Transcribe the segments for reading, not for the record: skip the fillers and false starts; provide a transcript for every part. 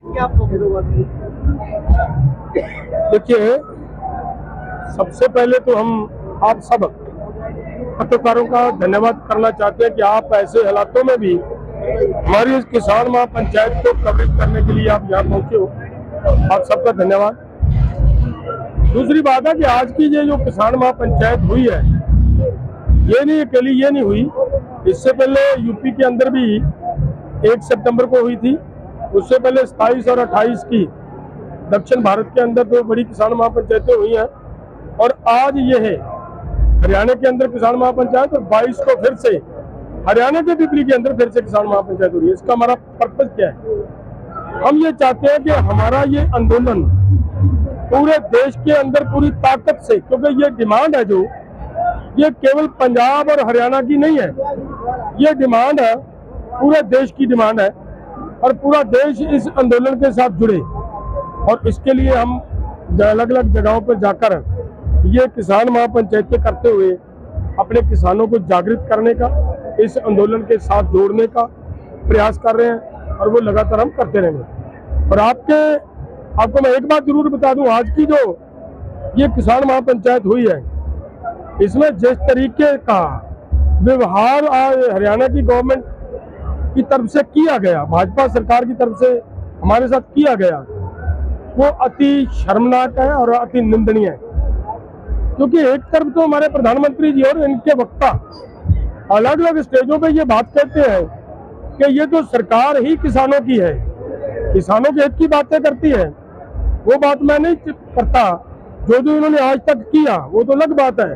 क्या आपको देखिए, सबसे पहले तो हम आप सब पत्रकारों का धन्यवाद करना चाहते हैं कि आप ऐसे हालातों में भी हमारी इस किसान महापंचायत को कवरेज करने के लिए आप यहाँ पहुंचे हो। आप सबका धन्यवाद। दूसरी बात है कि आज की ये जो किसान महापंचायत हुई है, ये नहीं अकेली ये नहीं हुई, इससे पहले यूपी के अंदर भी 1 सितंबर को हुई थी। उससे पहले 27 और 28 की दक्षिण भारत के अंदर 2 बड़ी किसान महापंचायतें हुई हैं और आज ये है हरियाणा के अंदर किसान महापंचायत और 22 को फिर से हरियाणा के पिपली के अंदर फिर से किसान महापंचायत हो रही है। इसका हमारा पर्पज क्या है? हम ये चाहते हैं कि हमारा ये आंदोलन पूरे देश के अंदर पूरी ताकत से, क्योंकि ये डिमांड है जो ये केवल पंजाब और हरियाणा की नहीं है, ये डिमांड है पूरे देश की डिमांड है और पूरा देश इस आंदोलन के साथ जुड़े। और इसके लिए हम अलग अलग जगहों पर जाकर ये किसान महापंचायतें करते हुए अपने किसानों को जागृत करने का, इस आंदोलन के साथ जोड़ने का प्रयास कर रहे हैं और वो लगातार हम करते रहेंगे। और आपको मैं एक बात जरूर बता दूं, आज की जो ये किसान महापंचायत हुई है, इसमें जिस तरीके का व्यवहार हरियाणा की गवर्नमेंट की तरफ से किया गया, भाजपा सरकार की तरफ से हमारे साथ किया गया, वो अति शर्मनाक है और अति निंदनीय है। क्योंकि एक तरफ तो हमारे प्रधानमंत्री जी और इनके वक्ता अलग अलग स्टेजों पे ये बात कहते हैं कि ये तो सरकार ही किसानों की है, किसानों के हित की बातें करती है। वो बात मैं नहीं करता, जो इन्होंने आज तक किया वो तो अलग बात है।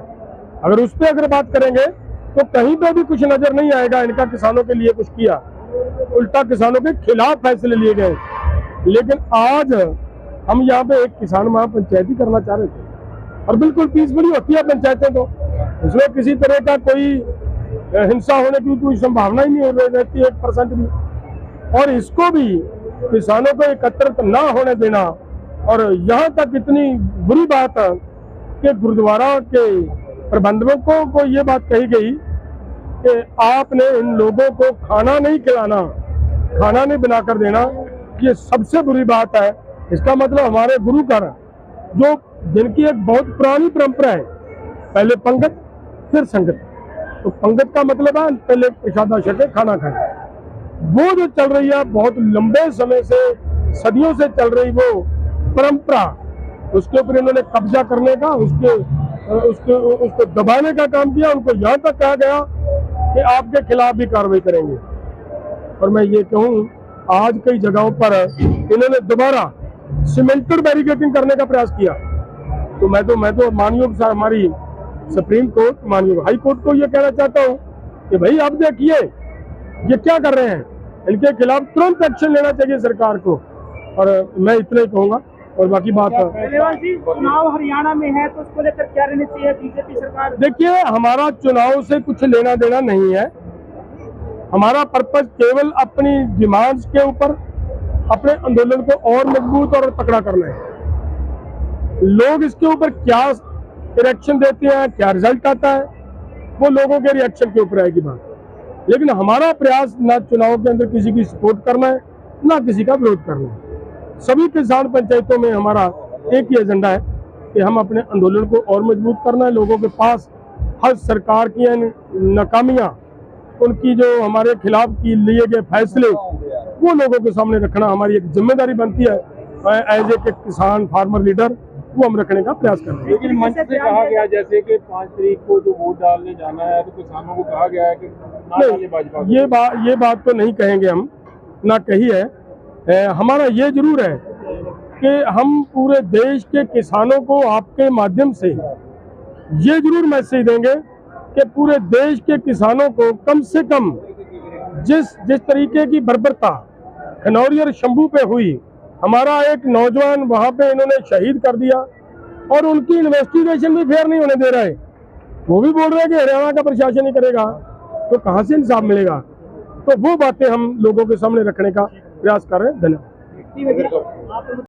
अगर उस पर अगर बात करेंगे तो कहीं पे भी कुछ नजर नहीं आएगा इनका किसानों के लिए कुछ किया, उल्टा किसानों के खिलाफ फैसले लिए गए। लेकिन आज हम यहाँ पे एक किसान महापंचायत ही करना चाह रहे थे और बिल्कुल पीसफुली होती है पंचायतें, तो इसमें किसी तरह का कोई हिंसा होने की कोई संभावना ही नहीं रहती 1% भी। और इसको भी किसानों को एकत्रित ना होने देना, और यहाँ तक इतनी बुरी बात है कि गुरुद्वारा के प्रबंधकों को ये बात कही गई कि आपने इन लोगों को खाना नहीं खिलाना, खाना नहीं बनाकर देना, ये सबसे बुरी बात है। इसका मतलब हमारे गुरु घर जो जिनकी एक बहुत पुरानी परंपरा है, पहले पंगत फिर संगत, तो पंगत का मतलब है पहले प्रसादा छके खाना खाए, वो जो चल रही है बहुत लंबे समय से सदियों से चल रही वो परंपरा, उसके ऊपर इन्होंने कब्जा करने का, उसको दबाने का काम किया। उनको यहाँ तक कहा गया कि आपके खिलाफ भी कार्रवाई करेंगे। और मैं ये कहूँ, आज कई जगहों पर इन्होंने दोबारा सीमेंटेड बैरिकेडिंग करने का प्रयास किया। तो मैं तो मानयोग हमारी सुप्रीम कोर्ट, मानयोग हाई कोर्ट को ये कहना चाहता हूँ कि भाई आप देखिए ये क्या कर रहे हैं, इनके खिलाफ तुरंत एक्शन लेना चाहिए सरकार को। और मैं इतना ही कहूँगा और बाकी बात चुनाव हरियाणा में है तो उसको लेकर क्या रणनीति है बीजेपी सरकार? देखिए, हमारा चुनाव से कुछ लेना देना नहीं है। हमारा पर्पज केवल अपनी डिमांड्स के ऊपर अपने आंदोलन को और मजबूत और तकड़ा करना है। लोग इसके ऊपर क्या रिएक्शन देते हैं, क्या रिजल्ट आता है, वो लोगों के रिएक्शन के ऊपर आएगी बात। लेकिन हमारा प्रयास ना चुनाव के अंदर किसी की सपोर्ट करना है, ना किसी का विरोध करना है। सभी किसान पंचायतों में हमारा एक ही एजेंडा है कि हम अपने आंदोलन को और मजबूत करना है। लोगों के पास हर सरकार की नाकामियां, उनकी जो हमारे खिलाफ की लिए गए फैसले, वो लोगों के सामने रखना हमारी एक जिम्मेदारी बनती है। एज ए किसान फार्मर लीडर वो हम रखने का प्रयास कर रहे हैं। लेकिन मंच से कहा गया जैसे कि 5 तारीख को जो वोट डालने जाना है तो किसानों को कहा गया है कि नहीं, ये बात तो नहीं कहेंगे हम, ना कही है। हमारा ये जरूर है कि हम पूरे देश के किसानों को आपके माध्यम से ये जरूर मैसेज देंगे कि पूरे देश के किसानों को कम से कम जिस तरीके की बर्बरता खनौरी और शंभू पे हुई, हमारा एक नौजवान वहां पे इन्होंने शहीद कर दिया और उनकी इन्वेस्टिगेशन भी फेयर नहीं होने दे रहे, वो भी बोल रहे हैं कि हरियाणा का प्रशासन ही करेगा, तो कहां से इंसाफ मिलेगा? तो वो बातें हम लोगों के सामने रखने का प्रयास कर रहे हैं। धन्यवाद।